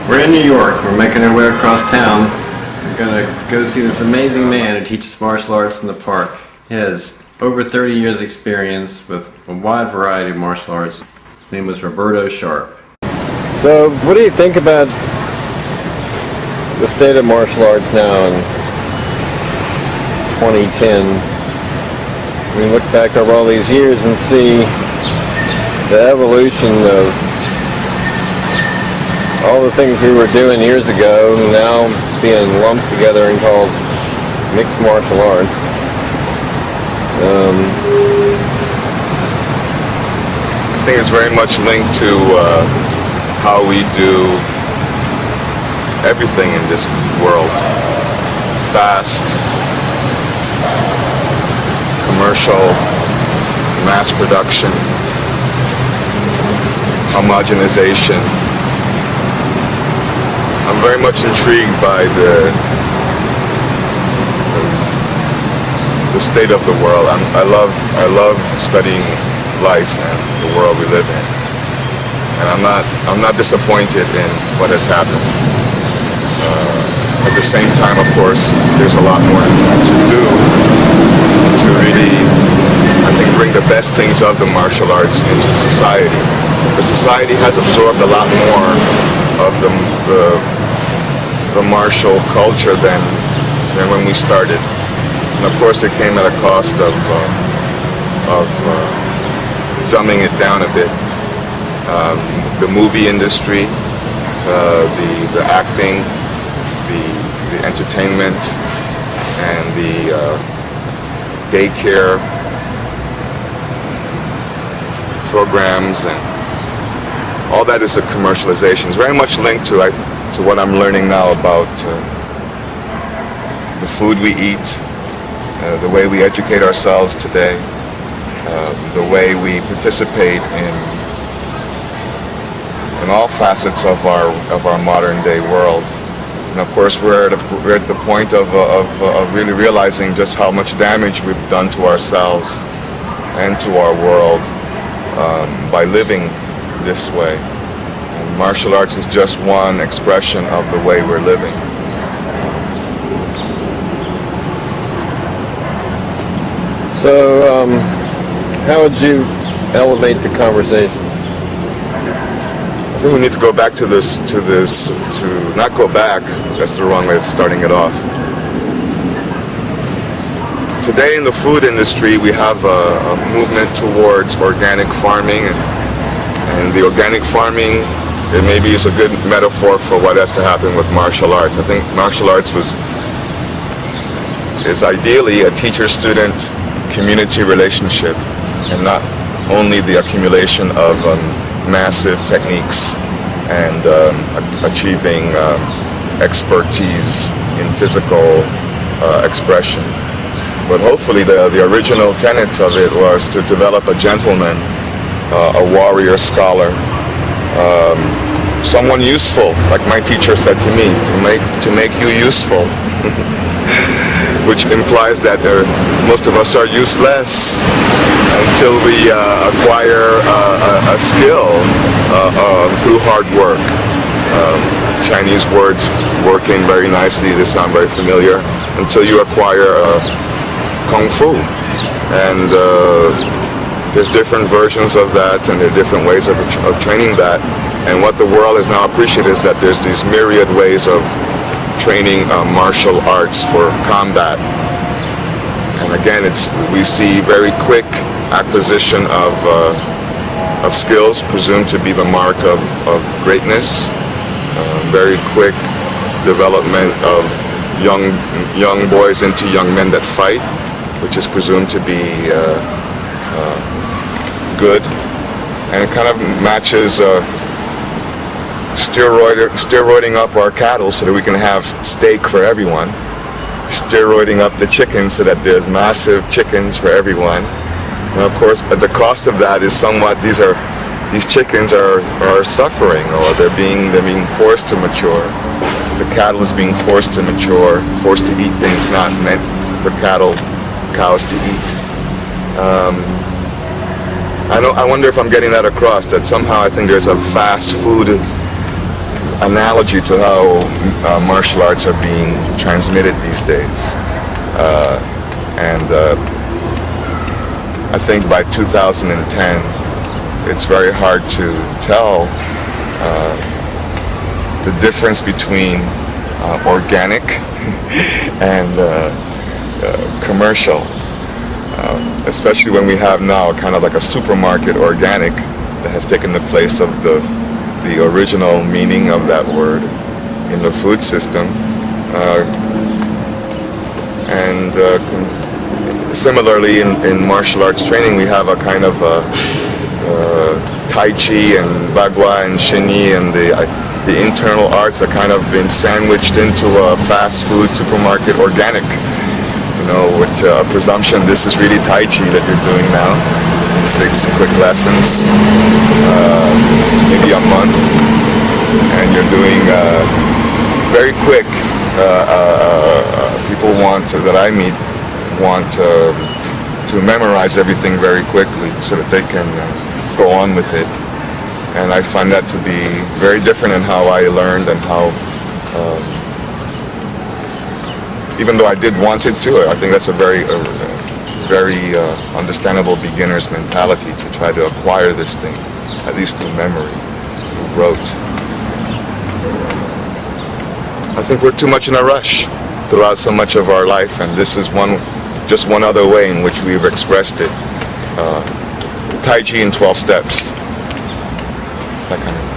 We're in New York. We're making our way across town. We're going to go see this amazing man who teaches martial arts in the park. He has over 30 years experience with a wide variety of martial arts. His name was Roberto Sharpe. So, what do you think about the state of martial arts now in 2010? We look back over all these years and see the evolution of all the things we were doing years ago now being lumped together and called mixed martial arts. I think it's very much linked to how we do everything in this world. Fast, commercial, mass production, homogenization. I'm very much intrigued by the state of the world. I love studying life and the world we live in, and I'm not disappointed in what has happened. At the same time, of course, there's a lot more to do to really, I think, bring the best things of the martial arts into society. The society has absorbed a lot more of the martial culture than when we started, and of course it came at a cost of dumbing it down a bit. The movie industry, the acting, the entertainment, and the daycare programs, and all that is a commercialization. It's very much linked to what I'm learning now about the food we eat, the way we educate ourselves today, the way we participate in all facets of our modern day world. And of course, we're at the point of really realizing just how much damage we've done to ourselves and to our world by living this way. And martial arts is just one expression of the way we're living. So, how would you elevate the conversation? I think we need to go back to not go back, that's the wrong way of starting it off. Today in the food industry, we have a movement towards organic farming, and the organic farming, it maybe is a good metaphor for what has to happen with martial arts. I think martial arts is ideally a teacher-student community relationship, and not only the accumulation of massive techniques and achieving expertise in physical expression. But hopefully the original tenets of it was to develop a gentleman, a warrior scholar, someone useful, like my teacher said to me, to make you useful. Which implies that most of us are useless until we acquire a skill through hard work. Chinese words working very nicely, they sound very familiar, until you acquire Kung Fu. And there's different versions of that, and there are different ways of training that. And what the world has now appreciated is that there's these myriad ways of training martial arts for combat. And again, we see very quick acquisition of skills presumed to be the mark of greatness, very quick development of young boys into young men that fight, which is presumed to be good, and it kind of matches steroiding up our cattle so that we can have steak for everyone, steroiding up the chickens so that there's massive chickens for everyone. And of course, at the cost of that is somewhat these chickens are suffering, or they're being forced to mature. The cattle is being forced to mature, forced to eat things not meant for cows to eat. I wonder if I'm getting that across, that somehow I think there's a fast food analogy to how martial arts are being transmitted these days. And I think by 2010, it's very hard to tell the difference between organic and commercial, especially when we have now kind of like a supermarket organic that has taken the place of the original meaning of that word in the food system. And similarly in martial arts training, we have a kind of taiji and bagua and shini and the internal arts that kind of been sandwiched into a fast food supermarket organic, you know, with a presumption this is really taiji that you're doing now. 6 quick lessons, maybe a month, and you're doing very quick. People that I meet want to memorize everything very quickly so that they can go on with it. And I find that to be very different in how I learned and how, even though I did want it to, I think that's a very understandable beginner's mentality to try to acquire this thing, at least through memory, through rote. I think we're too much in a rush throughout so much of our life, and this is just one other way in which we've expressed it. Taiji in 12 steps, that kind of thing.